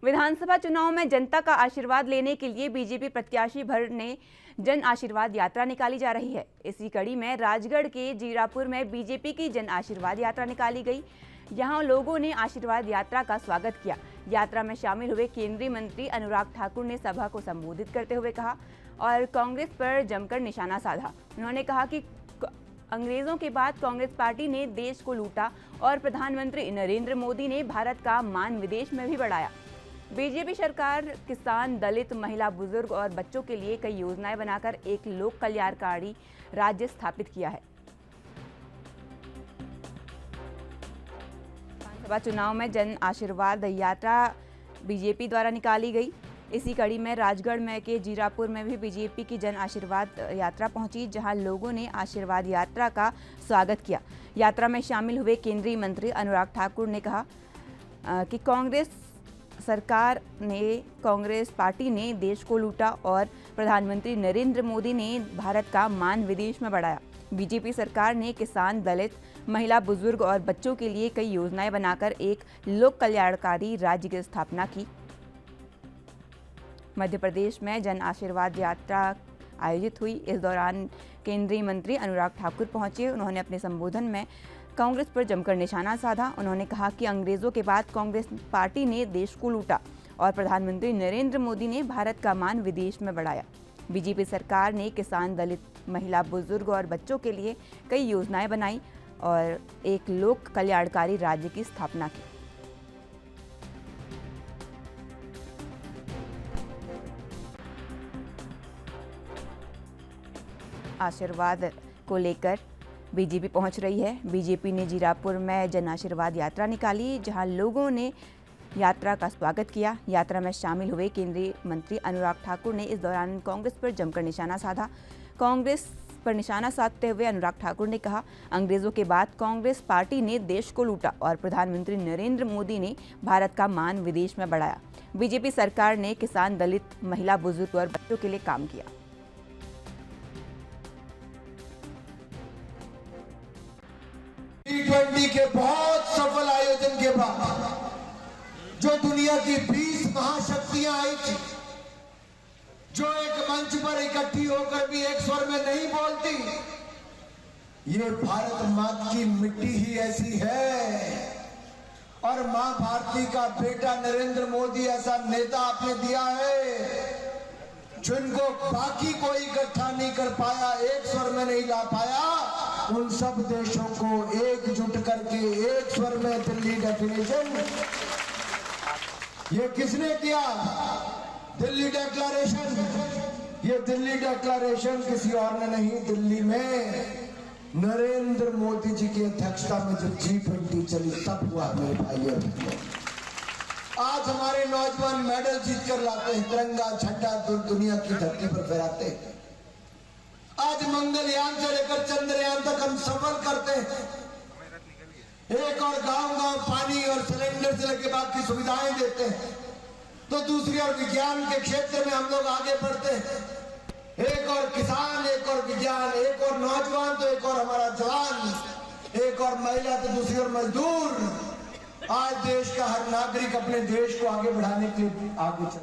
विधानसभा चुनाव में जनता का आशीर्वाद लेने के लिए बीजेपी प्रत्याशी भर ने जन आशीर्वाद यात्रा निकाली जा रही है। इसी कड़ी में राजगढ़ के जीरापुर में बीजेपी की जन आशीर्वाद यात्रा निकाली गई। यहां लोगों ने आशीर्वाद यात्रा का स्वागत किया। यात्रा में शामिल हुए केंद्रीय मंत्री अनुराग ठाकुर ने सभा को संबोधित करते हुए कहा और कांग्रेस पर जमकर निशाना साधा। उन्होंने कहा कि अंग्रेजों के बाद कांग्रेस पार्टी ने देश को लूटा और प्रधानमंत्री नरेंद्र मोदी ने भारत का मान विदेश में भी बढ़ाया। बीजेपी सरकार किसान, दलित, महिला, बुजुर्ग और बच्चों के लिए कई योजनाएं बनाकर एक लोक कल्याणकारी राज्य स्थापित किया है। विधानसभा चुनाव में जन आशीर्वाद यात्रा बीजेपी द्वारा निकाली गई। इसी कड़ी में राजगढ़ में के जीरापुर में भी बीजेपी की जन आशीर्वाद यात्रा पहुंची, जहां लोगों ने आशीर्वाद यात्रा का स्वागत किया। यात्रा में शामिल हुए केंद्रीय मंत्री अनुराग ठाकुर ने कहा कि कांग्रेस पार्टी ने देश को लूटा और प्रधानमंत्री नरेंद्र मोदी ने भारत का मान विदेश में बढ़ाया। बीजेपी सरकार ने किसान, दलित, महिला, बुजुर्ग और बच्चों के लिए कई योजनाएं बनाकर एक लोक कल्याणकारी राज्य की स्थापना की। मध्य प्रदेश में जन आशीर्वाद यात्रा आयोजित हुई। इस दौरान केंद्रीय मंत्री अनुराग ठाकुर पहुंचे। उन्होंने अपने संबोधन में कांग्रेस पर जमकर निशाना साधा। उन्होंने कहा कि अंग्रेजों के बाद कांग्रेस पार्टी ने देश को लूटा और प्रधानमंत्री नरेंद्र मोदी ने भारत का मान विदेश में बढ़ाया। बीजेपी सरकार ने किसान, दलित, महिला, बुजुर्ग और बच्चों के लिए कई योजनाएं बनाई और एक लोक कल्याणकारी राज्य की स्थापना की। आशीर्वाद को लेकर बीजेपी पहुंच रही है। बीजेपी ने जीरापुर में जन आशीर्वाद यात्रा निकाली, जहां लोगों ने यात्रा का स्वागत किया। यात्रा में शामिल हुए केंद्रीय मंत्री अनुराग ठाकुर ने इस दौरान कांग्रेस पर जमकर निशाना साधा। कांग्रेस पर निशाना साधते हुए अनुराग ठाकुर ने कहा, अंग्रेजों के बाद कांग्रेस पार्टी ने देश को लूटा और प्रधानमंत्री नरेंद्र मोदी ने भारत का मान विदेश में बढ़ाया। बीजेपी सरकार ने किसान, दलित, महिला, बुजुर्ग और बच्चों के लिए काम किया। T20 के बहुत सफल आयोजन के बाद जो दुनिया की 20 महाशक्तियां आई थी, जो एक मंच पर इकट्ठी होकर भी एक स्वर में नहीं बोलती, ये भारत माँ की मिट्टी ही ऐसी है। और माँ भारती का बेटा नरेंद्र मोदी ऐसा नेता आपने दिया है जिनको बाकी कोई इकट्ठा नहीं कर पाया, एक स्वर में नहीं ला पाया। उन सब देशों को एकजुट करके एक स्वर में दिल्ली डेक्लेरेशन, ये किसने किया? दिल्ली डेक्लेरेशन। ये दिल्ली डेक्लेरेशन किसी और ने नहीं, दिल्ली में नरेंद्र मोदी जी की अध्यक्षता में जब G20 चली तब हुआ मेरे भाइयों। आज हमारे नौजवान मेडल जीत कर लाते हैं, तिरंगा झंडा दुनिया की धरती पर फहराते हैं। आज मंगलयान से लेकर चंद्रयान तक हम सफल करते हैं। एक और गांव-गांव पानी और सिलेंडर से लेकर बाकी सुविधाएं देते हैं, तो दूसरी और विज्ञान के क्षेत्र में हम लोग आगे बढ़ते हैं। एक और किसान, एक और विज्ञान, एक और नौजवान तो एक और हमारा जवान, एक और महिला तो दूसरी और मजदूर। आज देश का हर नागरिक अपने देश को आगे बढ़ाने के लिए आगे चल